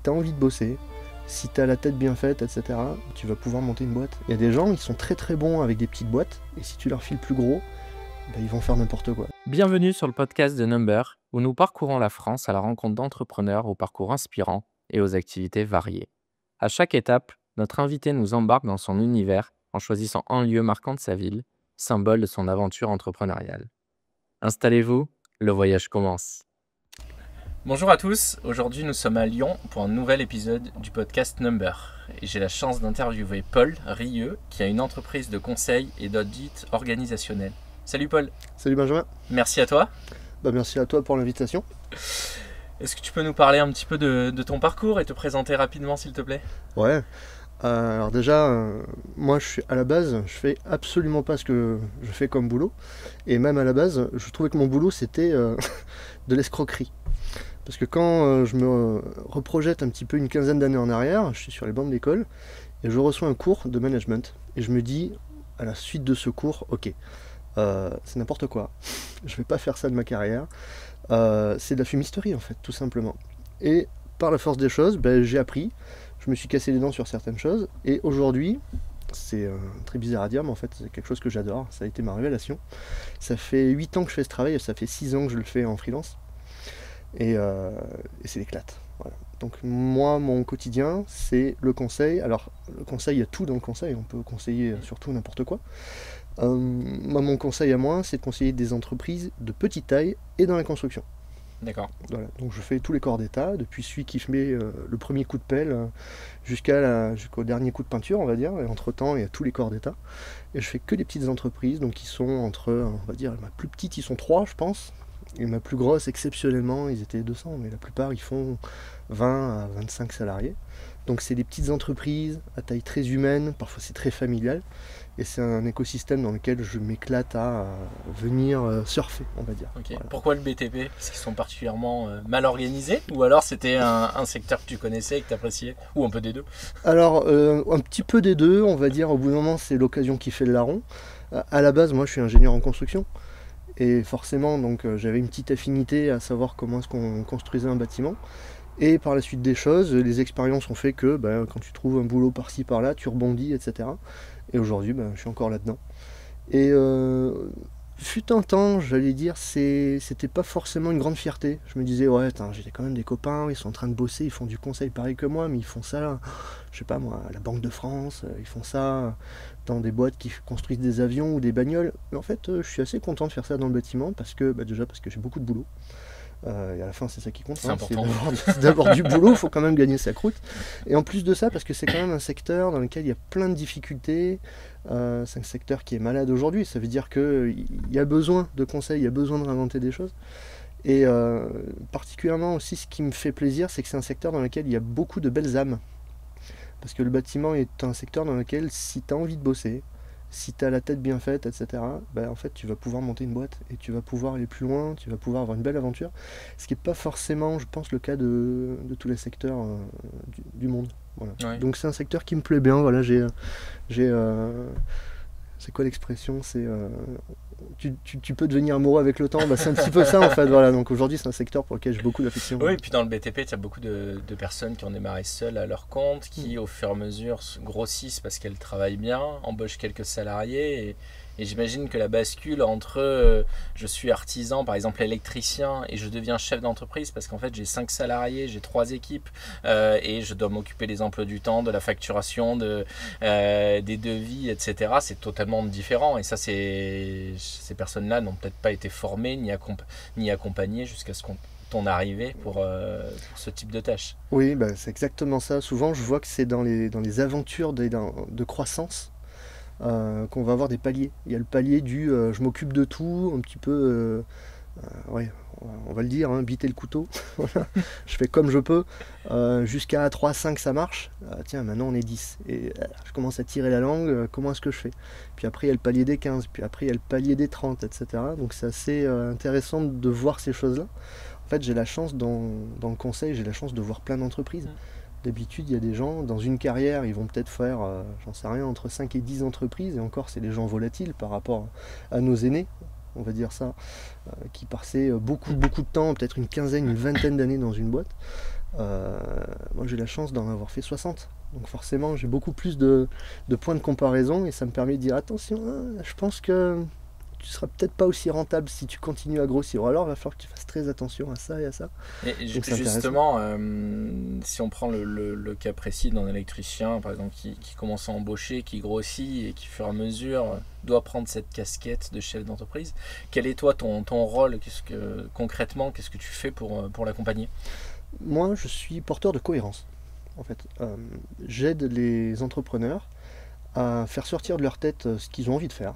tu as envie de bosser, si tu as la tête bien faite, etc., tu vas pouvoir monter une boîte. Il y a des gens, ils sont très très bons avec des petites boîtes, et si tu leur files plus gros, ils vont faire n'importe quoi. Bienvenue sur le podcast de Number, où nous parcourons la France à la rencontre d'entrepreneurs au parcours inspirant et aux activités variées. À chaque étape, notre invité nous embarque dans son univers en choisissant un lieu marquant de sa ville, symbole de son aventure entrepreneuriale. Installez-vous, le voyage commence. Bonjour à tous, aujourd'hui nous sommes à Lyon pour un nouvel épisode du podcast Number. Et j'ai la chance d'interviewer Paul Rieux, qui a une entreprise de conseil et d'audit organisationnel. Salut Paul. Salut Benjamin. Merci à toi. Merci à toi pour l'invitation. Est-ce que tu peux nous parler un petit peu de ton parcours et te présenter rapidement s'il te plaît ? Ouais. Alors déjà, moi à la base, je fais absolument pas ce que je fais comme boulot. Et même à la base, je trouvais que mon boulot c'était de l'escroquerie. Parce que quand je me reprojette un petit peu une quinzaine d'années en arrière, je suis sur les bancs de l'école et je reçois un cours de management. Et je me dis, à la suite de ce cours, ok, c'est n'importe quoi. Je vais pas faire ça de ma carrière. C'est de la fumisterie en fait, tout simplement. Et par la force des choses, j'ai appris. Je me suis cassé les dents sur certaines choses. Et aujourd'hui, c'est très bizarre à dire, mais en fait c'est quelque chose que j'adore. Ça a été ma révélation. Ça fait 8 ans que je fais ce travail et ça fait 6 ans que je le fais en freelance. Et c'est l'éclate. Voilà. Donc moi, mon quotidien, c'est le conseil. Alors le conseil, il y a tout dans le conseil. On peut conseiller surtout n'importe quoi. Mon conseil à moi, c'est de conseiller des entreprises de petite taille et dans la construction. D'accord. Voilà. Donc je fais tous les corps d'état, depuis celui qui met le premier coup de pelle jusqu'au dernier coup de peinture, on va dire. Et entre-temps, il y a tous les corps d'état. Et je fais que des petites entreprises, donc qui sont entre, on va dire, ma plus petite, ils sont 3, je pense. Et ma plus grosse, exceptionnellement, ils étaient 200, mais la plupart, ils font 20 à 25 salariés. Donc c'est des petites entreprises à taille très humaine, parfois c'est très familial. Et c'est un écosystème dans lequel je m'éclate à venir surfer, on va dire. Okay. Voilà. Pourquoi le BTP ? Parce qu'ils sont particulièrement mal organisés ? Ou alors c'était un secteur que tu connaissais et que tu appréciais ? Ou un peu des deux ? Alors, un petit peu des deux, on va dire. Au bout d'un moment, c'est l'occasion qui fait le larron. À la base, moi, je suis ingénieur en construction. Et forcément, donc, j'avais une petite affinité à savoir comment est-ce qu'on construisait un bâtiment. Et par la suite des choses, les expériences ont fait que quand tu trouves un boulot par-ci par-là, tu rebondis, etc. Et aujourd'hui, je suis encore là-dedans. Et fut un temps, j'allais dire, c'était pas forcément une grande fierté. Je me disais, ouais, j'ai quand même des copains, ils sont en train de bosser, ils font du conseil pareil que moi, mais ils font ça, je sais pas moi, à la Banque de France, ils font ça dans des boîtes qui construisent des avions ou des bagnoles. Mais en fait, je suis assez content de faire ça dans le bâtiment parce que j'ai beaucoup de boulot. Et à la fin, c'est ça qui compte. C'est important. C'est d'avoir du boulot, il faut quand même gagner sa croûte. Et en plus de ça, parce que c'est quand même un secteur dans lequel il y a plein de difficultés. C'est un secteur qui est malade aujourd'hui. Ça veut dire qu'il y a besoin de conseils, il y a besoin de réinventer des choses. Et particulièrement aussi, ce qui me fait plaisir, c'est que c'est un secteur dans lequel il y a beaucoup de belles âmes. Parce que le bâtiment est un secteur dans lequel, si tu as envie de bosser, si tu as la tête bien faite, etc., en fait, tu vas pouvoir monter une boîte et tu vas pouvoir aller plus loin, tu vas pouvoir avoir une belle aventure. Ce qui n'est pas forcément, je pense, le cas de tous les secteurs du monde. Voilà. Ouais. Donc c'est un secteur qui me plaît bien. Voilà, c'est quoi l'expression ? C'est tu peux devenir amoureux avec le temps. C'est un petit peu ça en fait. Voilà. Donc aujourd'hui c'est un secteur pour lequel j'ai beaucoup d'affection. Oui, et puis dans le BTP, tu as beaucoup de personnes qui ont démarré seules à leur compte, qui au fur et à mesure grossissent parce qu'elles travaillent bien, embauchent quelques salariés et j'imagine que la bascule entre je suis artisan, par exemple électricien, et je deviens chef d'entreprise parce qu'en fait j'ai 5 salariés, j'ai 3 équipes et je dois m'occuper des emplois du temps, de la facturation, des devis, etc. C'est totalement différent et ça, ces personnes-là n'ont peut-être pas été formées ni accompagnées jusqu'à ce qu'on ton arrivée pour ce type de tâches. Oui, c'est exactement ça. Souvent je vois que c'est dans les aventures de croissance qu'on va avoir des paliers. Il y a le palier du je m'occupe de tout, un petit peu, on va le dire, biter le couteau. Je fais comme je peux, jusqu'à 3-5 ça marche. Tiens, maintenant on est 10. Et je commence à tirer la langue, comment est-ce que je fais ? Puis après il y a le palier des 15, puis après il y a le palier des 30, etc. Donc c'est assez intéressant de voir ces choses-là. En fait, j'ai la chance, dans le conseil, j'ai la chance de voir plein d'entreprises. D'habitude, il y a des gens, dans une carrière, ils vont peut-être faire, j'en sais rien, entre 5 et 10 entreprises, et encore, c'est des gens volatiles par rapport à nos aînés, on va dire ça, qui passaient beaucoup de temps, peut-être une quinzaine, une vingtaine d'années dans une boîte. Moi j'ai la chance d'en avoir fait 60. Donc forcément j'ai beaucoup plus de points de comparaison et ça me permet de dire attention, hein, je pense que tu seras peut-être pas aussi rentable si tu continues à grossir. Ou alors il va falloir que tu fasses très attention à ça et à ça. Et Donc c'est intéressant. justement, si on prend le cas précis d'un électricien, par exemple, qui commence à embaucher, qui grossit et qui, au fur et à mesure, doit prendre cette casquette de chef d'entreprise, quel est toi ton rôle? Concrètement, qu'est-ce que tu fais pour l'accompagner? Moi je suis porteur de cohérence. En fait, j'aide les entrepreneurs à faire sortir de leur tête ce qu'ils ont envie de faire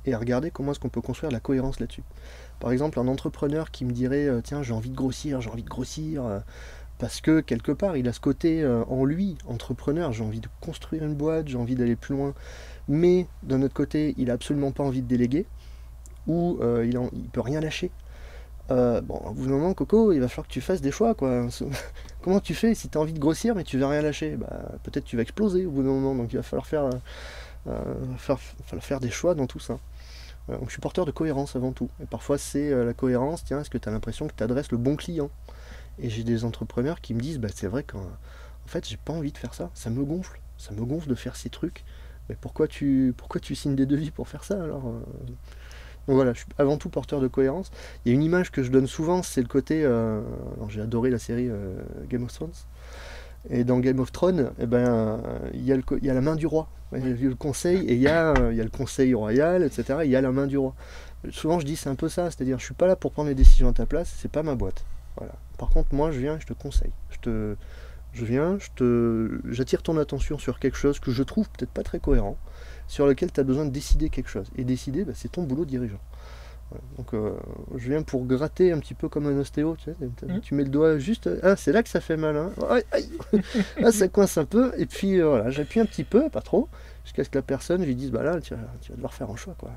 et à regarder comment est-ce qu'on peut construire de la cohérence là-dessus. Par exemple, un entrepreneur qui me dirait tiens, j'ai envie de grossir, parce que quelque part, il a ce côté en lui, entrepreneur, j'ai envie de construire une boîte, j'ai envie d'aller plus loin, mais d'un autre côté, il a absolument pas envie de déléguer, ou il peut rien lâcher. Bon, au bout d'un moment, Coco, il va falloir que tu fasses des choix, quoi. Comment tu fais si tu as envie de grossir mais tu veux rien lâcher? Bah, peut-être tu vas exploser au bout d'un moment, donc il va falloir faire des choix dans tout ça. Voilà, donc je suis porteur de cohérence avant tout. Et parfois c'est la cohérence, tiens, est-ce que tu as l'impression que tu adresses le bon client? Et j'ai des entrepreneurs qui me disent, bah c'est vrai qu'en fait j'ai pas envie de faire ça, ça me gonfle de faire ces trucs. Mais pourquoi tu signes des devis pour faire ça alors? Donc voilà, je suis avant tout porteur de cohérence. Il y a une image que je donne souvent, c'est le côté. Alors j'ai adoré la série Game of Thrones. Et dans Game of Thrones, eh ben, il y a la main du roi. Il y a le conseil et il y a le conseil royal, etc. Il y a la main du roi. Souvent je dis c'est un peu ça, c'est-à-dire je suis pas là pour prendre les décisions à ta place, c'est pas ma boîte. Voilà. Par contre moi je viens et je te conseille. J'attire ton attention sur quelque chose que je trouve peut-être pas très cohérent, sur lequel tu as besoin de décider quelque chose. Et décider, bah, c'est ton boulot de dirigeant. Voilà. Donc je viens pour gratter un petit peu comme un ostéo, tu sais, tu mets le doigt juste, ah c'est là que ça fait mal, hein. Aïe, aïe. Ah, ça coince un peu, et puis voilà, j'appuie un petit peu, pas trop, jusqu'à ce que la personne lui dise, bah là tu vas devoir faire un choix, quoi.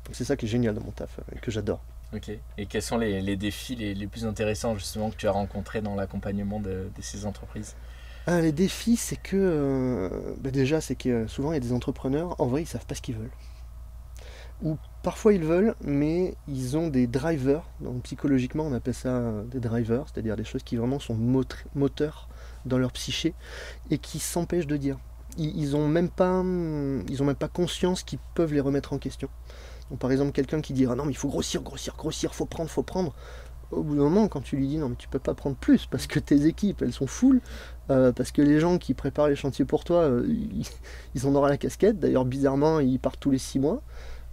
Donc c'est ça qui est génial dans mon taf, que j'adore. Ok. Et quels sont les défis les plus intéressants justement que tu as rencontrés dans l'accompagnement de ces entreprises? Ah, les défis, c'est que bah déjà, c'est que souvent il y a des entrepreneurs, en vrai, ils savent pas ce qu'ils veulent. Ou parfois ils veulent, mais ils ont des drivers. Donc psychologiquement, on appelle ça des drivers, c'est-à-dire des choses qui vraiment sont moteurs dans leur psyché et qui s'empêchent de dire. Ils ont même pas conscience qu'ils peuvent les remettre en question. Donc par exemple, quelqu'un qui dit ah non mais il faut grossir, faut prendre. Au bout d'un moment, quand tu lui dis non mais tu peux pas prendre plus parce que tes équipes elles sont full, parce que les gens qui préparent les chantiers pour toi, ils en auront la casquette. D'ailleurs bizarrement ils partent tous les 6 mois.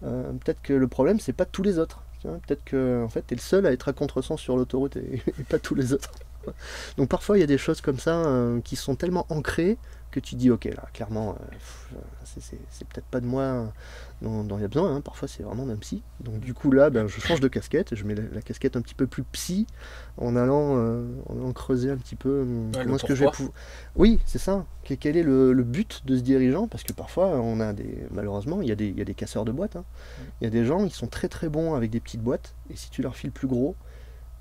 Peut-être que le problème c'est pas tous les autres. Peut-être que en fait t'es le seul à être à contresens sur l'autoroute et pas tous les autres. Donc parfois il y a des choses comme ça qui sont tellement ancrées que tu dis ok là clairement c'est peut-être pas de moi dont il y a besoin, hein. Parfois c'est vraiment d'un psy. Donc du coup là ben, je change de casquette, je mets la casquette un petit peu plus psy en allant creuser un petit peu comment est-ce que je vais pouvoir. Oui c'est ça, quel est le but de ce dirigeant, parce que parfois on a malheureusement il y a des casseurs de boîtes, hein. Il y a des gens ils sont très très bons avec des petites boîtes et si tu leur files plus gros,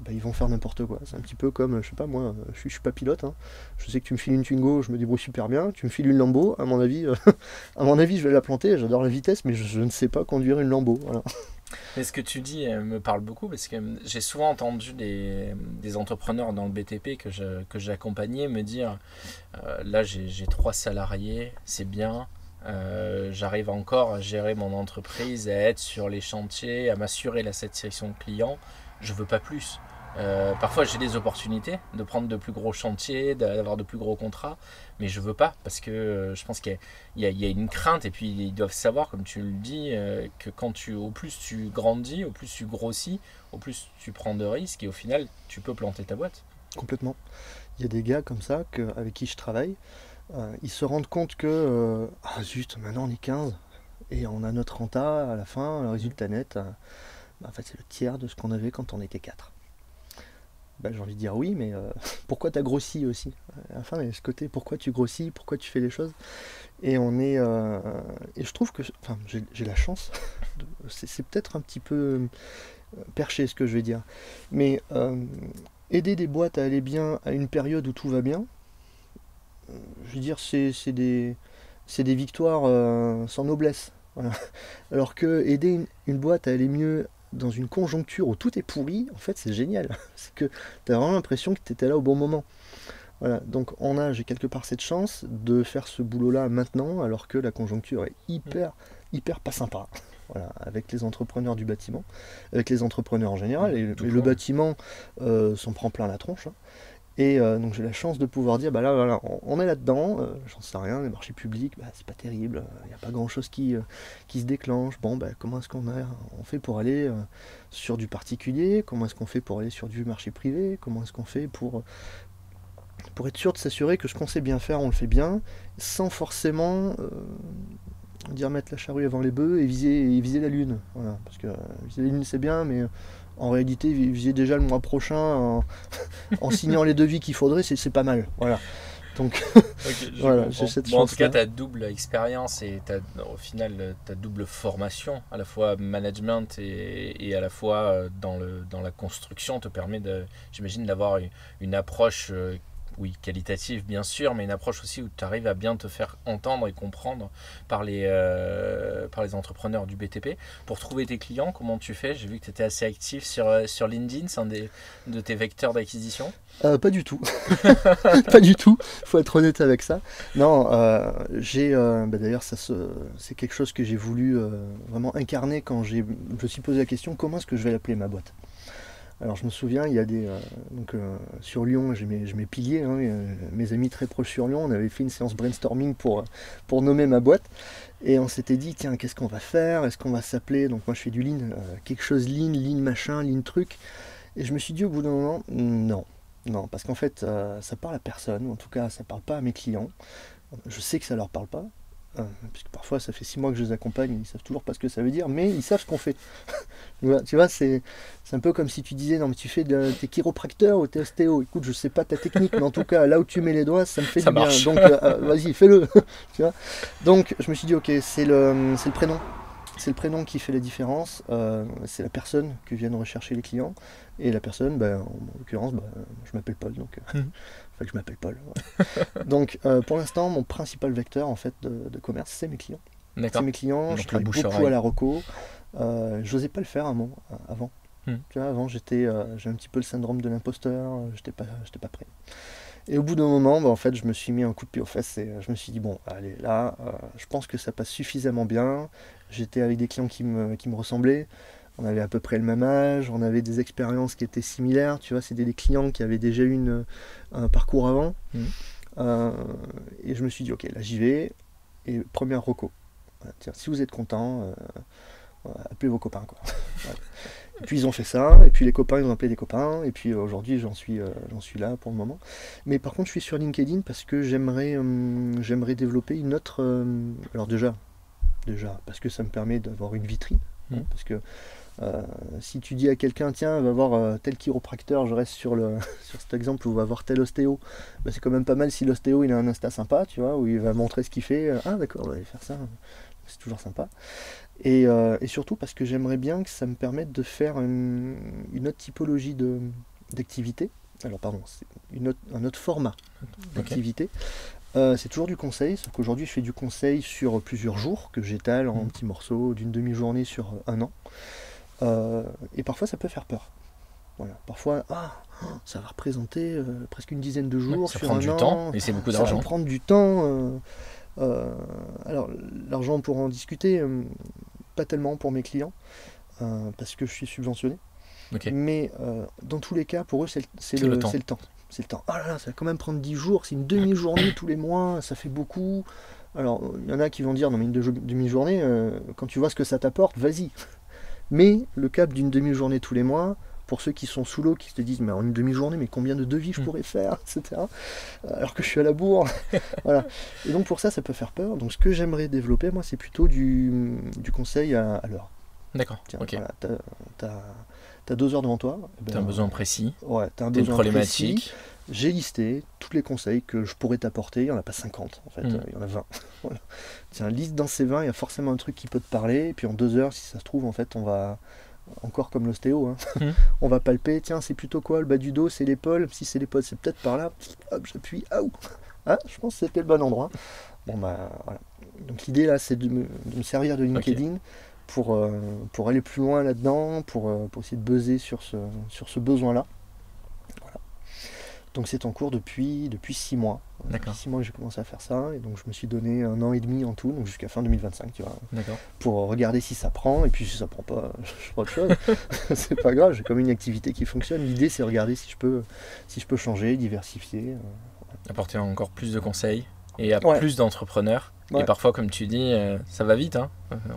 bah, ils vont faire n'importe quoi. C'est un petit peu comme, je sais pas moi, je suis pas pilote, hein. Je sais que tu me files une Twingo, je me débrouille super bien. Tu me files une Lambo, à mon avis, je vais la planter. J'adore la vitesse, mais je ne sais pas conduire une Lambo. Voilà. Mais ce que tu dis me parle beaucoup parce que j'ai souvent entendu des entrepreneurs dans le BTP que j'accompagnais me dire là j'ai 3 salariés, c'est bien. J'arrive encore à gérer mon entreprise, à être sur les chantiers, à m'assurer la satisfaction client. Je veux pas plus. Parfois j'ai des opportunités de prendre de plus gros chantiers, d'avoir de plus gros contrats, mais je veux pas parce que je pense qu'il y a une crainte et puis ils doivent savoir, comme tu le dis, que au plus tu grandis, au plus tu grossis, au plus tu prends de risques et au final tu peux planter ta boîte. Complètement. Il y a des gars comme ça avec qui je travaille, ils se rendent compte que ah zut, maintenant on est 15 et on a notre renta à la fin, le résultat net, en fait c'est le tiers de ce qu'on avait quand on était 4. Bah, j'ai envie de dire oui, mais pourquoi tu as grossi aussi? À la fin, il y a ce côté pourquoi tu grossis, pourquoi tu fais les choses. Et et je trouve que j'ai la chance, c'est peut-être un petit peu perché ce que je vais dire, mais aider des boîtes à aller bien à une période où tout va bien, je veux dire, c'est des victoires sans noblesse. Voilà. Alors que aider une boîte à aller mieux dans une conjoncture où tout est pourri, en fait, c'est génial. C'est que tu as vraiment l'impression que tu étais là au bon moment. Voilà, donc j'ai quelque part cette chance de faire ce boulot-là maintenant, alors que la conjoncture est hyper pas sympa. Voilà, avec les entrepreneurs du bâtiment, avec les entrepreneurs en général, et le bâtiment s'en prend plein la tronche. Hein. Et donc j'ai la chance de pouvoir dire, bah là, voilà, on est là-dedans, j'en sais rien, les marchés publics, bah, c'est pas terrible, il n'y a pas grand-chose qui se déclenche. Bon, bah, comment est-ce on fait pour aller sur du particulier? Comment est-ce qu'on fait pour aller sur du marché privé? Comment est-ce qu'on fait pour être sûr de s'assurer que ce qu'on sait bien faire, on le fait bien, sans forcément dire mettre la charrue avant les bœufs et viser la lune. Voilà, parce que viser la lune c'est bien, mais en réalité viser déjà le mois prochain en signant les devis qu'il faudrait, c'est pas mal. Voilà. Donc voilà, j'ai cette chance. En tout cas, tu as double expérience et au final, tu as double formation, à la fois management et à la fois dans la construction, te permet, j'imagine, d'avoir une approche oui, qualitative bien sûr, mais une approche aussi où tu arrives à bien te faire entendre et comprendre par les entrepreneurs du BTP. Pour trouver tes clients, comment tu fais? J'ai vu que tu étais assez actif sur LinkedIn, c'est un de tes vecteurs d'acquisition. Pas du tout. Pas du tout, faut être honnête avec ça. Non, d'ailleurs c'est quelque chose que j'ai voulu vraiment incarner quand je me suis posé la question, comment est-ce que je vais l'appeler ma boîte? Alors je me souviens, il y a sur Lyon, j'ai mes piliers, hein, mes amis très proches sur Lyon, on avait fait une séance brainstorming pour nommer ma boîte, et on s'était dit, tiens, qu'est-ce qu'on va faire? Est-ce qu'on va s'appeler, donc moi je fais du lean, quelque chose lean machin, lean truc, et je me suis dit au bout d'un moment, non, parce qu'en fait ça parle à personne, ou en tout cas ça parle pas à mes clients, je sais que ça leur parle pas, puisque parfois ça fait 6 mois que je les accompagne, ils savent toujours pas ce que ça veut dire, mais ils savent ce qu'on fait. Tu vois, c'est un peu comme si tu disais, non mais tu fais t'es chiropracteur ou t'es ostéo, écoute, je sais pas ta technique, mais en tout cas là où tu mets les doigts, ça me fait du bien, donc vas-y, fais-le. Tu vois, donc je me suis dit, ok, c'est le prénom. C'est le prénom qui fait la différence, c'est la personne que viennent rechercher les clients, et la personne, en l'occurrence, je m'appelle Paul, donc que je m'appelle Paul. Ouais. Donc pour l'instant, mon principal vecteur en fait de commerce, c'est mes clients. C'est mes clients, donc je travaille beaucoup à la reco. J'osais pas le faire avant. Tu vois, avant j'ai un petit peu le syndrome de l'imposteur, j'étais pas prêt. Et au bout d'un moment, en fait, je me suis mis un coup de pied aux fesses et je me suis dit, bon, allez, là, je pense que ça passe suffisamment bien. J'étais avec des clients qui me ressemblaient. On avait à peu près le même âge, on avait des expériences qui étaient similaires. Tu vois, c'était des clients qui avaient déjà eu un parcours avant. Et je me suis dit, ok, là, j'y vais. Et première reco. Voilà, tiens, si vous êtes content, appelez vos copains, quoi. Voilà. Et puis ils ont fait ça, et puis les copains ils ont appelé des copains, et puis aujourd'hui j'en suis là pour le moment. Mais par contre je suis sur LinkedIn parce que j'aimerais développer une autre... alors déjà, parce que ça me permet d'avoir une vitrine, hein, parce que si tu dis à quelqu'un, tiens, va voir tel chiropracteur, je reste sur cet exemple, ou va voir tel ostéo, c'est quand même pas mal si l'ostéo il a un Insta sympa, tu vois, où il va montrer ce qu'il fait, ah d'accord, on va aller faire ça, c'est toujours sympa. Et surtout parce que j'aimerais bien que ça me permette de faire une autre typologie d'activité. Alors pardon, c'est un autre format d'activité. C'est toujours du conseil, sauf qu'aujourd'hui je fais du conseil sur plusieurs jours, que j'étale en petits morceaux d'une demi-journée sur un an. Et parfois ça peut faire peur. Voilà. Parfois, ça va représenter presque une dizaine de jours sur un an. Ça prend du temps, et c'est beaucoup d'argent. Ça va prendre du temps. Alors l'argent pour en discuter, pas tellement pour mes clients, parce que je suis subventionné. Mais dans tous les cas, pour eux, c'est le temps. C'est le temps. Ah là là, ça va quand même prendre 10 jours, c'est une demi-journée tous les mois, ça fait beaucoup. Alors, il y en a qui vont dire, non mais une demi-journée, quand tu vois ce que ça t'apporte, vas-y. Mais le cap d'une demi-journée tous les mois, pour ceux qui sont sous l'eau, qui se disent, mais en une demi-journée, mais combien de devis je pourrais faire, etc. Alors que je suis à la bourre. Voilà. Et donc pour ça peut faire peur. Donc ce que j'aimerais développer, moi, c'est plutôt du conseil à l'heure. D'accord. Ok. Voilà, t'as 2 heures devant toi. T'as un besoin précis. Ouais, t'as un besoin problématique. Précis. J'ai listé tous les conseils que je pourrais t'apporter. Il n'y en a pas 50, en fait. Il y en a 20. Voilà. Tiens, liste dans ces 20, il y a forcément un truc qui peut te parler. Et puis en 2 heures, si ça se trouve, en fait, on va... Encore comme l'ostéo, hein. On va palper, tiens, c'est plutôt quoi? Le bas du dos, c'est l'épaule. Si c'est l'épaule, c'est peut-être par là. Hop, j'appuie. Je pense que c'était le bon endroit. Bon, voilà. Donc l'idée là, c'est de me servir de LinkedIn pour aller plus loin là-dedans, pour essayer de buzzer sur ce besoin-là. Voilà. Donc c'est en cours depuis 6 mois. D'accord. Depuis 6 mois que j'ai commencé à faire ça, et donc je me suis donné 1 an et demi en tout, donc jusqu'à fin 2025, tu vois, pour regarder si ça prend, et puis si ça prend pas, je ferai autre chose. C'est pas grave, j'ai comme une activité qui fonctionne. L'idée c'est de regarder si je peux changer, diversifier. Apporter encore plus de conseils et à Ouais. plus d'entrepreneurs. Ouais. Et parfois, comme tu dis, ça va vite. Hein.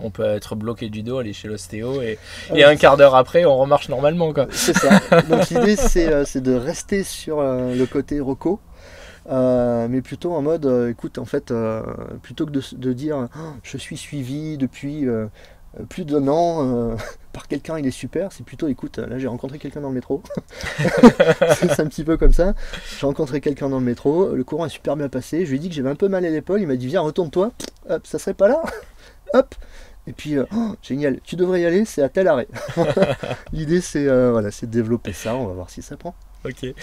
On peut être bloqué du dos, aller chez l'ostéo et Ouais, un quart d'heure après, on remarche normalement, quoi. c'est ça. Donc l'idée c'est de rester sur le côté reco, mais plutôt en mode, écoute, en fait, plutôt que de dire oh, je suis suivi depuis plus d'1 an par quelqu'un, il est super, c'est plutôt, écoute, là j'ai rencontré quelqu'un dans le métro. C'est un petit peu comme ça. J'ai rencontré quelqu'un dans le métro, le courant est super bien passé, je lui ai dit que j'avais un peu mal à l'épaule, il m'a dit viens, retourne-toi, hop, ça serait pas là, hop. Et puis, oh, génial, tu devrais y aller, c'est à tel arrêt. L'idée c'est c'est de développer ça, on va voir si ça prend. Ok. Et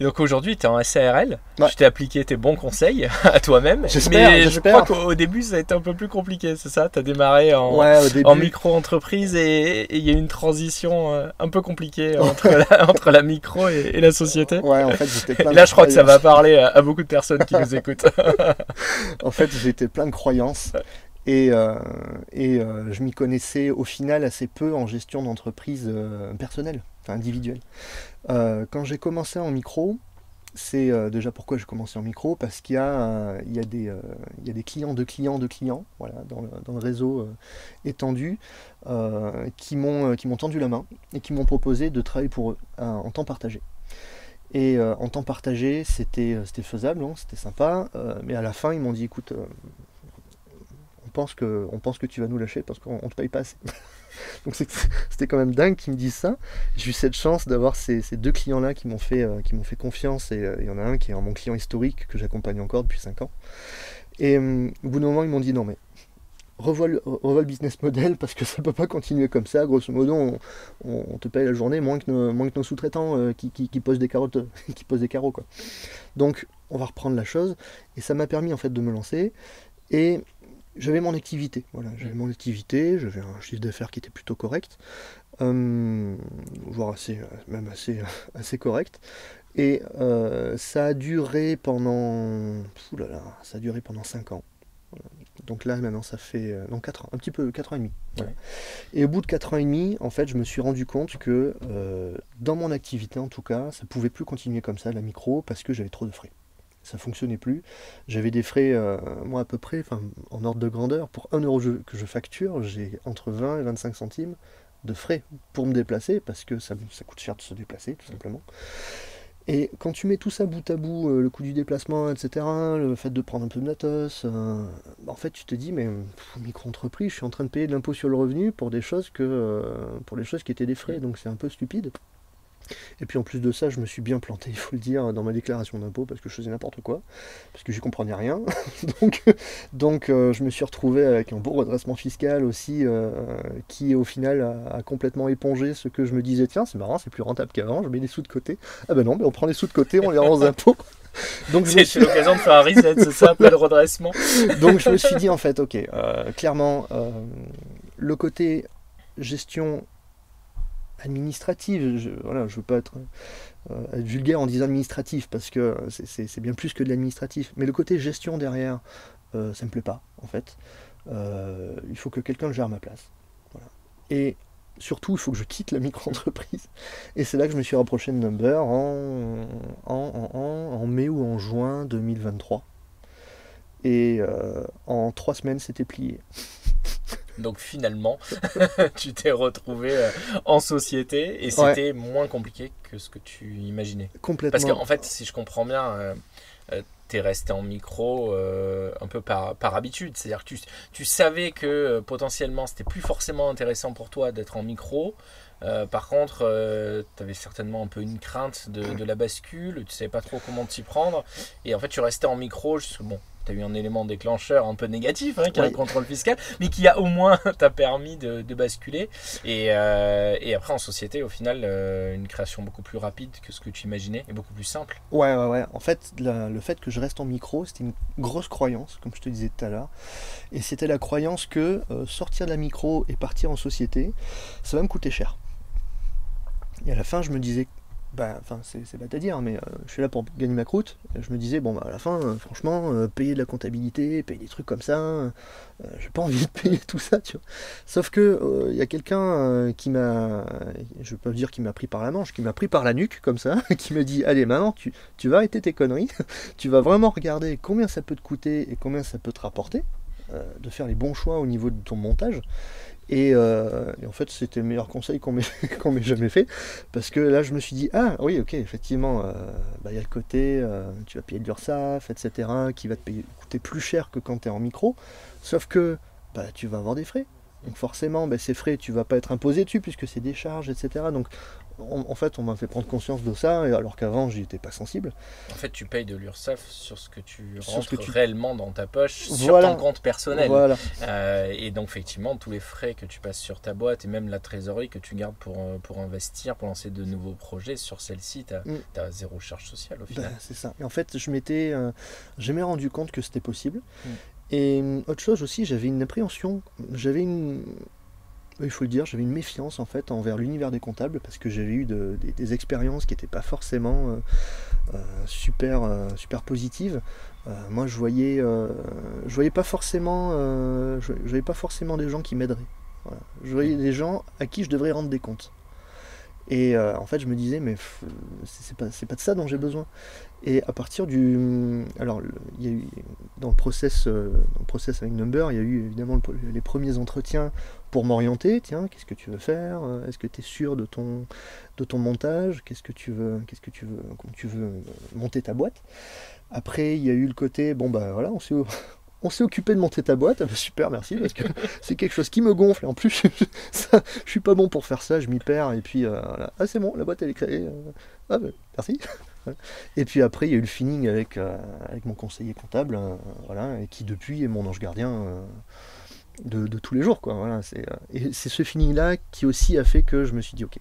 donc aujourd'hui, tu es en SARL. Ouais. Tu t'es appliqué tes bons conseils à toi-même. J'espère, Mais j'espère. je crois qu'au début, ça a été un peu plus compliqué, c'est ça? Tu as démarré Ouais, au début. en micro-entreprise et il y a eu une transition un peu compliquée entre la micro et la société. Ouais, en fait, j'étais plein Et de là, je crois que ça va croyances. parler à beaucoup de personnes qui nous écoutent. En fait, j'étais plein de croyances et je m'y connaissais au final assez peu en gestion d'entreprise personnelle, enfin individuelle. Quand j'ai commencé en micro, c'est déjà pourquoi j'ai commencé en micro, parce qu'il y a des clients de clients de clients, voilà, dans le réseau étendu, qui m'ont tendu la main et qui m'ont proposé de travailler pour eux en temps partagé. Et en temps partagé, c'était faisable, hein, c'était sympa, mais à la fin, ils m'ont dit, écoute, on pense que tu vas nous lâcher parce qu'on te paye pas assez. Donc c'était quand même dingue qu'ils me disent ça. J'ai eu cette chance d'avoir ces 2 clients-là qui m'ont fait confiance, et il y en a un qui est mon client historique que j'accompagne encore depuis 5 ans. Et au bout d'un moment, ils m'ont dit non mais revois le business model parce que ça peut pas continuer comme ça. Grosso modo, on te paye la journée moins que nos sous-traitants qui posent des carottes, qui posent des carreaux, quoi. Donc on va reprendre la chose, et ça m'a permis en fait de me lancer. Et j'avais mon activité, voilà, j'avais un chiffre d'affaires qui était plutôt correct, voire assez correct, et ça a duré pendant 5 ans. Voilà. Donc là maintenant ça fait 4 ans, un petit peu 4 ans et demi. Voilà. Ouais. Et au bout de 4 ans et demi, en fait, je me suis rendu compte que dans mon activité en tout cas, ça pouvait plus continuer comme ça, la micro, parce que j'avais trop de frais. Ça fonctionnait plus. J'avais des frais, moi à peu près, en ordre de grandeur, pour 1 euro que je facture, j'ai entre 20 et 25 centimes de frais pour me déplacer, parce que ça coûte cher de se déplacer, tout simplement. Et quand tu mets tout ça bout à bout, le coût du déplacement, etc., le fait de prendre un peu de matos, en fait tu te dis, mais micro-entreprise, je suis en train de payer de l'impôt sur le revenu pour des choses qui étaient des frais, donc c'est un peu stupide. Et puis en plus de ça, je me suis bien planté, il faut le dire, dans ma déclaration d'impôt, parce que je faisais n'importe quoi, parce que j'y comprenais rien. donc je me suis retrouvé avec un beau redressement fiscal aussi, qui au final a complètement épongé ce que je me disais, tiens c'est marrant, c'est plus rentable qu'avant, je mets les sous de côté. Ah ben non, mais on prend les sous de côté, on les rend aux impôts. Donc C'est l'occasion de faire un reset, c'est ça, après le redressement. Donc je me suis dit en fait, ok, clairement, le côté gestion administrative, je veux pas être vulgaire en disant administratif, parce que c'est bien plus que de l'administratif, mais le côté gestion derrière, ça me plaît pas en fait. Il faut que quelqu'un le gère à ma place. Voilà. Et surtout, il faut que je quitte la micro-entreprise. Et c'est là que je me suis rapproché de Number en mai ou en juin 2023. Et en 3 semaines, c'était plié. Donc finalement, tu t'es retrouvé en société et c'était moins compliqué que ce que tu imaginais. Complètement. Parce qu'en fait, si je comprends bien, t'es resté en micro un peu par habitude. C'est-à-dire que tu savais que potentiellement c'était plus forcément intéressant pour toi d'être en micro. Par contre, tu avais certainement un peu une crainte de la bascule, tu savais pas trop comment t'y prendre. Et en fait, tu restais en micro, bon, tu as eu un élément déclencheur un peu négatif, qui est le contrôle fiscal, mais qui a au moins t'a permis de basculer. Et après, en société, au final, une création beaucoup plus rapide que ce que tu imaginais et beaucoup plus simple. Ouais. En fait, le fait que je reste en micro, c'était une grosse croyance, comme je te disais tout à l'heure. Et c'était la croyance que sortir de la micro et partir en société, ça va me coûter cher. Et à la fin, je me disais, c'est bête à dire, mais je suis là pour gagner ma croûte. Et je me disais, à la fin, franchement, payer de la comptabilité, payer des trucs comme ça, j'ai pas envie de payer tout ça, tu vois. Sauf que il y a quelqu'un qui m'a, je peux dire qu'il m'a pris par la manche, qui m'a pris par la nuque, comme ça, qui me dit, allez, maintenant, tu vas arrêter tes conneries, tu vas vraiment regarder combien ça peut te coûter et combien ça peut te rapporter, de faire les bons choix au niveau de ton montage. Et en fait, c'était le meilleur conseil qu'on m'ait jamais fait, parce que là, je me suis dit, ah oui, ok, effectivement, y a le côté, tu vas payer de l'URSSAF, etc., qui va te coûter plus cher que quand tu es en micro, sauf que tu vas avoir des frais. Donc forcément, ces frais, tu vas pas être imposé dessus, puisque c'est des charges, etc. Donc en fait, on m'a fait prendre conscience de ça, alors qu'avant, j'y étais pas sensible. En fait, tu payes de l'URSSAF sur ce que tu rentres réellement dans ta poche, sur ton compte personnel. Voilà. Et donc, effectivement, tous les frais que tu passes sur ta boîte et même la trésorerie que tu gardes pour investir, pour lancer de nouveaux projets, sur celle-ci, tu as zéro charge sociale au final. C'est ça. Et en fait, je m'étais rendu compte que c'était possible. Et autre chose aussi, j'avais une appréhension, il faut le dire, j'avais une méfiance en fait envers l'univers des comptables, parce que j'avais eu des expériences qui n'étaient pas forcément super positives. Moi, je voyais pas forcément des gens qui m'aideraient. Voilà. Je voyais des gens à qui je devrais rendre des comptes. Et en fait, je me disais, mais c'est pas de ça dont j'ai besoin. Et à partir alors, il y a eu dans le process avec Number, il y a eu évidemment les premiers entretiens pour m'orienter. Tiens, qu'est-ce que tu veux faire? Est-ce que tu es sûr de ton montage? Qu'est-ce que tu veux? Comment tu veux monter ta boîte? Après, il y a eu le côté, voilà, on s'est occupé de monter ta boîte. Super, merci, parce que c'est quelque chose qui me gonfle. Et en plus, je suis pas bon pour faire ça, je m'y perds. Et puis, voilà. Ah, c'est bon, la boîte elle est créée. Merci. Et puis après, il y a eu le feeling avec mon conseiller comptable, voilà, et qui depuis est mon ange gardien de tous les jours, quoi. Voilà, et c'est ce feeling-là qui aussi a fait que je me suis dit, ok,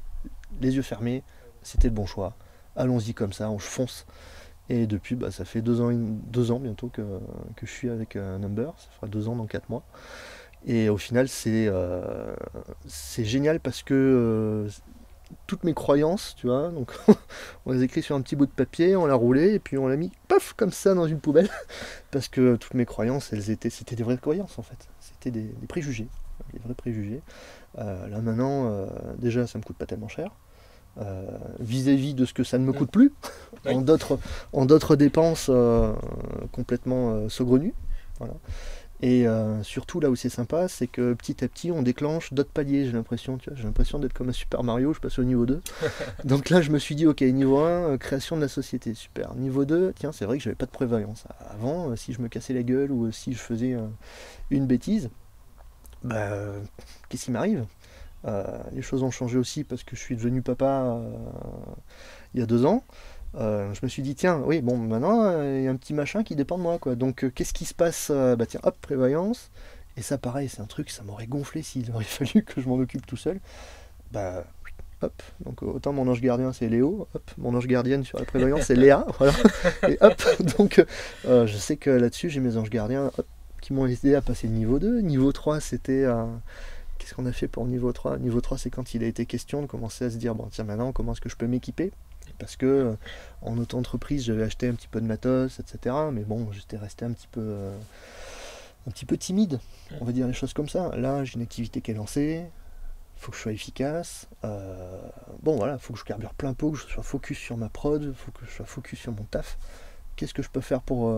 les yeux fermés, c'était le bon choix. Allons-y comme ça, on fonce. Et depuis, ça fait 2 ans bientôt que je suis avec Number, ça fera 2 ans dans 4 mois. Et au final, c'est génial parce que toutes mes croyances, tu vois, donc on les écrit sur un petit bout de papier, on l'a roulé et puis on l'a mis, paf, comme ça dans une poubelle. Parce que toutes mes croyances, c'était des vraies croyances en fait. C'était des préjugés, des vrais préjugés. Là maintenant, déjà, ça me coûte pas tellement cher. Vis-à-vis de ce que ça ne me coûte plus, en d'autres dépenses complètement saugrenues. Voilà. Et surtout là où c'est sympa, c'est que petit à petit on déclenche d'autres paliers, j'ai l'impression d'être comme un Super Mario, je passe au niveau 2. Donc là je me suis dit, ok, niveau 1, création de la société, super. Niveau 2, tiens, c'est vrai que j'avais pas de prévoyance. Avant, si je me cassais la gueule ou si je faisais une bêtise, qu'est-ce qui m'arrive? Les choses ont changé aussi parce que je suis devenu papa il y a 2 ans. Je me suis dit, tiens, oui, bon, maintenant, il y a un petit machin qui dépend de moi, quoi. Donc, qu'est-ce qui se passe? Tiens, hop, prévoyance. Et ça, pareil, c'est un truc, ça m'aurait gonflé s'il aurait fallu que je m'en occupe tout seul. Hop. Donc, autant mon ange gardien, c'est Léo. Hop, mon ange gardienne sur la prévoyance, c'est Léa. Voilà. Et hop, donc, je sais que là-dessus, j'ai mes anges gardiens qui m'ont aidé à passer le niveau 2. Niveau 3, c'était... Qu'est-ce qu'on a fait pour le niveau 3? Niveau 3, c'est quand il a été question de commencer à se dire, bon, tiens, maintenant, comment est-ce que je peux m'équiper? Parce que en auto-entreprise, j'avais acheté un petit peu de matos, etc. Mais bon, j'étais resté un petit peu timide, on va dire les choses comme ça. Là, j'ai une activité qui est lancée, il faut que je sois efficace. Bon, voilà, il faut que je carbure plein pot, que je sois focus sur ma prod, il faut que je sois focus sur mon taf. Qu'est-ce que je peux faire pour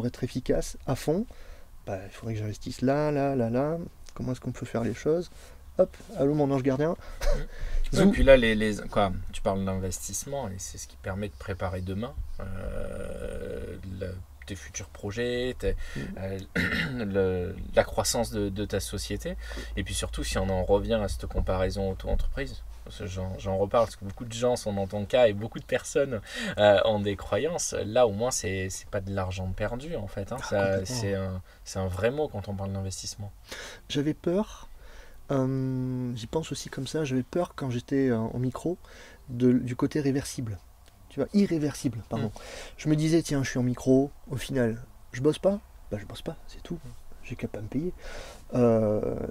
être efficace à fond? Il faudrait que j'investisse là. Comment est-ce qu'on peut faire les choses? Hop, allô mon ange gardien. Et puis là, tu parles d'investissement et c'est ce qui permet de préparer demain tes futurs projets, la croissance de ta société. Et puis surtout, si on en revient à cette comparaison auto-entreprise, j'en reparle parce que beaucoup de gens sont dans ton cas et beaucoup de personnes ont des croyances. Là, au moins, c'est pas de l'argent perdu en fait. Hein. C'est un vrai mot quand on parle d'investissement. J'avais peur, j'y pense aussi comme ça, j'avais peur quand j'étais en micro du côté réversible. Tu vois, irréversible, pardon. Je me disais, tiens, je suis en micro, au final, je bosse pas, bah je bosse pas, c'est tout. J'ai qu'à pas me payer.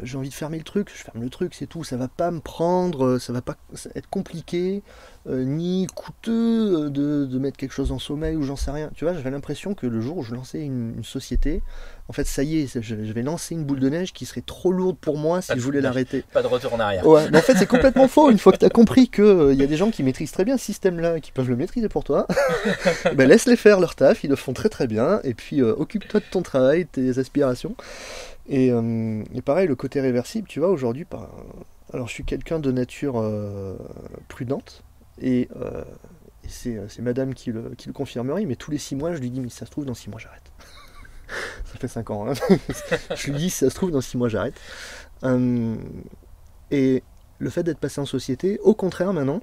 J'ai envie de fermer le truc, je ferme le truc, c'est tout. Ça va pas me prendre, ça va pas être compliqué, ni coûteux de mettre quelque chose en sommeil ou j'en sais rien. Tu vois, j'avais l'impression que le jour où je lançais une société, en fait, ça y est, je vais lancer une boule de neige qui serait trop lourde pour moi si je voulais l'arrêter. Pas de retour en arrière. Ouais, mais en fait, c'est complètement faux. Une fois que tu as compris qu'il y a des gens qui maîtrisent très bien ce système-là, qui peuvent le maîtriser pour toi, ben laisse-les faire leur taf, ils le font très très bien, et puis occupe-toi de ton travail, de tes aspirations. Et pareil, le côté réversible, tu vois, aujourd'hui, alors je suis quelqu'un de nature prudente, et c'est madame qui le confirmerait, mais tous les 6 mois, je lui dis, mais si ça se trouve, dans 6 mois, j'arrête. Ça fait 5 ans, hein. Je lui dis, si ça se trouve, dans 6 mois, j'arrête. Et le fait d'être passé en société, au contraire, maintenant,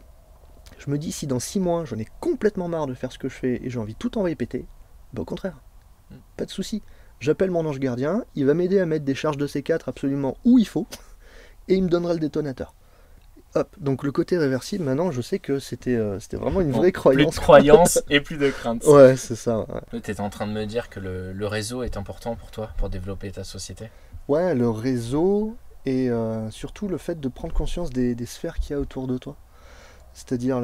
je me dis, si dans 6 mois, j'en ai complètement marre de faire ce que je fais, et j'ai envie de tout envoyer péter, bah au contraire, pas de souci. J'appelle mon ange gardien, il va m'aider à mettre des charges de C4 absolument où il faut, et il me donnera le détonateur. Hop, donc le côté réversible, maintenant je sais que c'était vraiment une vraie croyance. Plus de croyance et plus de crainte. Ouais, c'est ça. Ouais. Tu es en train de me dire que le réseau est important pour toi, pour développer ta société. Ouais, le réseau, et surtout le fait de prendre conscience des sphères qu'il y a autour de toi. C'est-à-dire,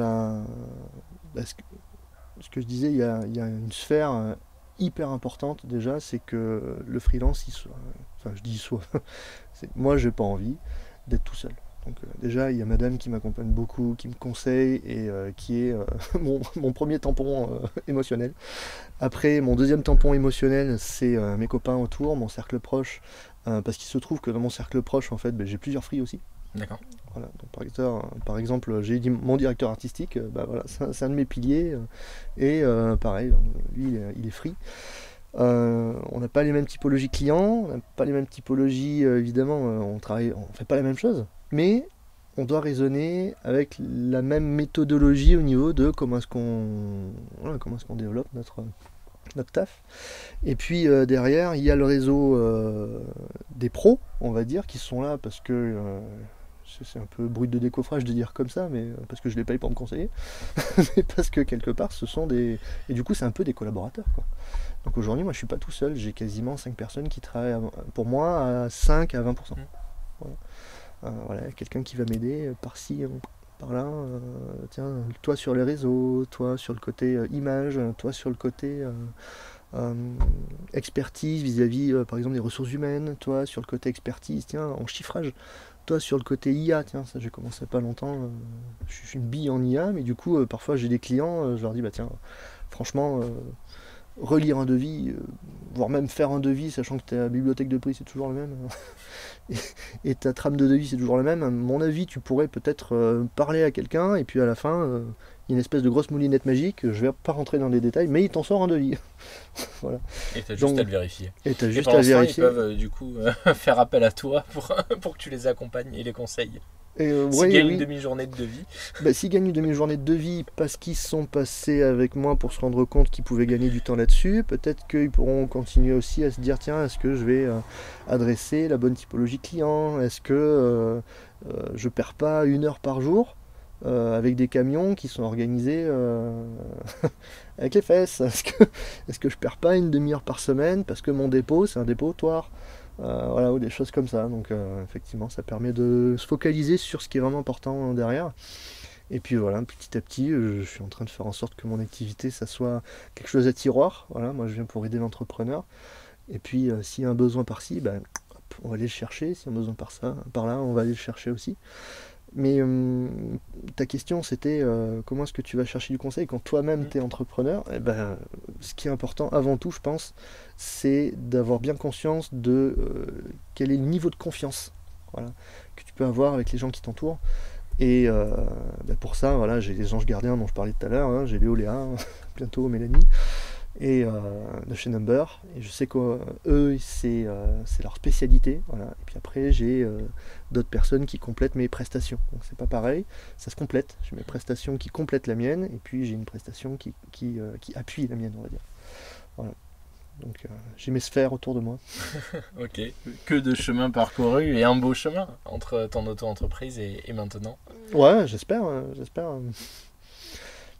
ce que je disais, il y a une sphère hyper importante déjà, c'est que le freelance, moi j'ai pas envie d'être tout seul. Donc déjà il y a madame qui m'accompagne beaucoup, qui me conseille et qui est mon premier tampon émotionnel. Après mon deuxième tampon émotionnel, c'est mes copains autour, mon cercle proche, parce qu'il se trouve que dans mon cercle proche en fait j'ai plusieurs free aussi. D'accord. Voilà, donc par exemple, j'ai dit mon directeur artistique, voilà, c'est un de mes piliers, et pareil, lui il est free. On n'a pas les mêmes typologies clients, on n'a pas les mêmes typologies, évidemment, on fait pas la même chose, mais on doit raisonner avec la même méthodologie au niveau de comment est-ce qu'on développe notre taf. Et puis derrière, il y a le réseau des pros, on va dire, qui sont là parce que c'est un peu brut de décoffrage de dire comme ça, mais parce que je les paye pour me conseiller, mais parce que quelque part ce sont des... Et du coup c'est un peu des collaborateurs, quoi. Donc aujourd'hui moi je suis pas tout seul, j'ai quasiment 5 personnes qui travaillent pour moi à 5 à 20%. Voilà. Voilà, quelqu'un qui va m'aider par-ci, par-là, tiens, toi sur les réseaux, toi sur le côté image, toi sur le côté expertise vis-à-vis par exemple des ressources humaines, toi sur le côté expertise, tiens, en chiffrage. Toi sur le côté IA, tiens, ça j'ai commencé pas longtemps, je suis une bille en IA, mais du coup parfois j'ai des clients, je leur dis bah tiens, franchement, relire un devis, voire même faire un devis, sachant que ta bibliothèque de prix c'est toujours le même, et ta trame de devis c'est toujours le même, à mon avis tu pourrais peut-être parler à quelqu'un, et puis à la fin, il y a une espèce de grosse moulinette magique, je vais pas rentrer dans les détails, mais il t'en sort un devis. Voilà. Et t'as juste à le vérifier. Et t'as juste à le vérifier. Ils peuvent du coup faire appel à toi pour que tu les accompagnes et les conseilles. S'ils gagnent une demi-journée de devis. S'ils gagnent une demi-journée de devis parce qu'ils sont passés avec moi pour se rendre compte qu'ils pouvaient gagner du temps là-dessus, peut-être qu'ils pourront continuer aussi à se dire tiens, est-ce que je vais adresser la bonne typologie client, est-ce que je perds pas 1 heure par jour avec des camions qui sont organisés avec les fesses, est-ce que je perds pas une demi-heure par semaine parce que mon dépôt c'est un dépotoir. Voilà, ou des choses comme ça. Donc effectivement ça permet de se focaliser sur ce qui est vraiment important derrière. Et puis voilà, petit à petit je suis en train de faire en sorte que mon activité ça soit quelque chose à tiroir. Voilà, moi je viens pour aider l'entrepreneur. Et puis s'il y a un besoin par-ci, hop, on va aller le chercher. S'il y a un besoin par-là, on va aller le chercher aussi. Mais ta question c'était comment est-ce que tu vas chercher du conseil quand toi-même tu es entrepreneur. Ce qui est important avant tout je pense c'est d'avoir bien conscience de quel est le niveau de confiance, voilà, que tu peux avoir avec les gens qui t'entourent. Et pour ça voilà, j'ai les anges gardiens dont je parlais tout à l'heure, hein, j'ai Léo, Léa, bientôt Mélanie, et de chez Number. Et je sais qu'eux, c'est leur spécialité. Voilà. Et puis après, j'ai d'autres personnes qui complètent mes prestations. Donc c'est pas pareil, ça se complète. J'ai mes prestations qui complètent la mienne, et puis j'ai une prestation qui appuie la mienne, on va dire. Voilà. Donc j'ai mes sphères autour de moi. Ok, que de chemin parcouru et un beau chemin entre ton auto-entreprise et maintenant. Ouais, j'espère.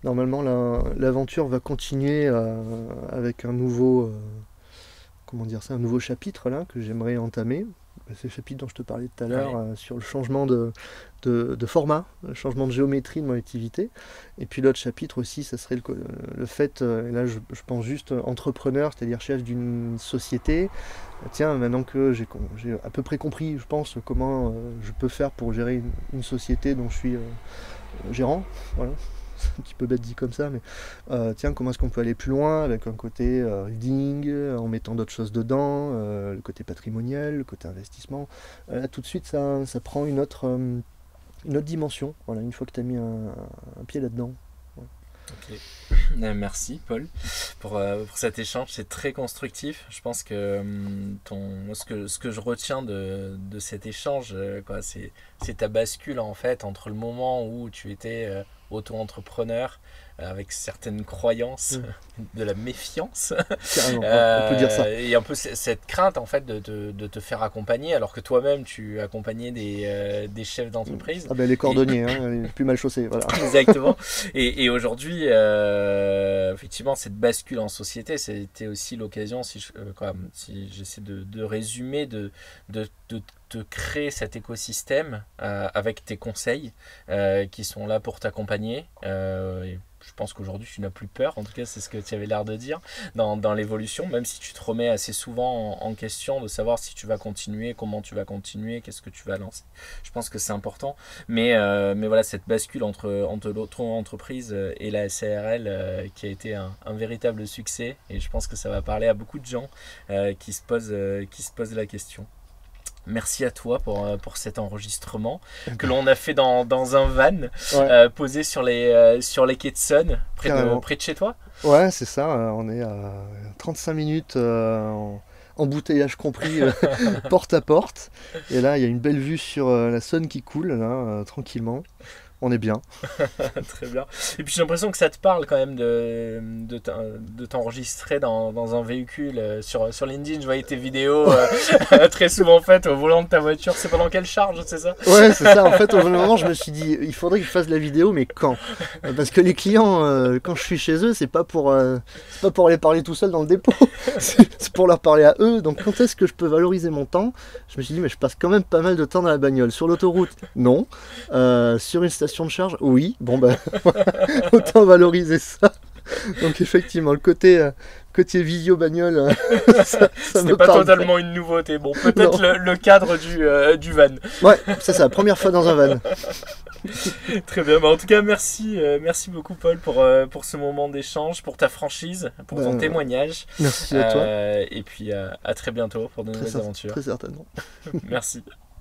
Normalement, l'aventure va continuer avec un nouveau, comment dire ça, un nouveau chapitre là que j'aimerais entamer. C'est le chapitre dont je te parlais tout à l'heure, Ouais. sur le changement de format, le changement de géométrie de mon activité. Et puis l'autre chapitre aussi, ça serait le fait, et là je pense juste entrepreneur, c'est-à-dire chef d'une société. Tiens, maintenant que j'ai à peu près compris, je pense, comment je peux faire pour gérer une société dont je suis gérant, voilà. C'est un petit peu bête dit comme ça, mais tiens, comment est-ce qu'on peut aller plus loin avec un côté holding, en mettant d'autres choses dedans, le côté patrimonial, le côté investissement. Là, tout de suite, ça prend une autre dimension, voilà, une fois que tu as mis un pied là-dedans. Ouais. Ok. Merci Paul pour cet échange, c'est très constructif. Je pense que ce que je retiens de cet échange, quoi, c'est ta bascule en fait entre le moment où tu étais auto-entrepreneur avec certaines croyances, de la méfiance, Carrément, on peut dire ça. et un peu cette crainte en fait de te faire accompagner alors que toi-même tu accompagnais des chefs d'entreprise. Ah ben les cordonniers, les plus mal chaussés, voilà. Exactement. Et aujourd'hui, effectivement, cette bascule en société, c'était aussi l'occasion, si j'essaie de résumer, de te créer cet écosystème avec tes conseils qui sont là pour t'accompagner. Et je pense qu'aujourd'hui, tu n'as plus peur. En tout cas, c'est ce que tu avais l'air de dire dans l'évolution, même si tu te remets assez souvent en question de savoir si tu vas continuer, comment tu vas continuer, qu'est-ce que tu vas lancer. Je pense que c'est important. Mais voilà, cette bascule entre l'auto-entreprise et la SARL qui a été un véritable succès. Et je pense que ça va parler à beaucoup de gens qui se posent la question. Merci à toi pour cet enregistrement que l'on a fait dans un van Ouais, posé sur les quais de Sonne, carrément. près de chez toi. Ouais, c'est ça, on est à 35 minutes en embouteillage compris, porte à porte. Et là, il y a une belle vue sur la Saône qui coule, là, tranquillement. On est bien. Très bien. Et puis j'ai l'impression que ça te parle quand même de t'enregistrer dans un véhicule. Sur LinkedIn, je voyais tes vidéos très souvent faites au volant de ta voiture. C'est pendant quelle charge, c'est ça? Ouais, c'est ça. En fait, au moment, je me suis dit, il faudrait que je fasse de la vidéo, mais quand? Parce que les clients, quand je suis chez eux, c'est pas pour aller parler tout seul dans le dépôt. C'est pour leur parler à eux. Donc, quand est-ce que je peux valoriser mon temps? Je me suis dit, mais je passe quand même pas mal de temps dans la bagnole. Sur l'autoroute, non. Sur une station de charge, oui. Bon, ben, autant valoriser ça. Donc, effectivement, le côté vidéo bagnole, ça me C'était pas parle. totalement une nouveauté. Bon, peut-être le cadre du van. Ouais, c'est ça, première fois dans un van. Très bien. Bah, en tout cas, merci beaucoup Paul pour ce moment d'échange, pour ta franchise, pour ton témoignage. Merci à toi. Et puis à très bientôt pour de nouvelles aventures. Très certainement. Merci.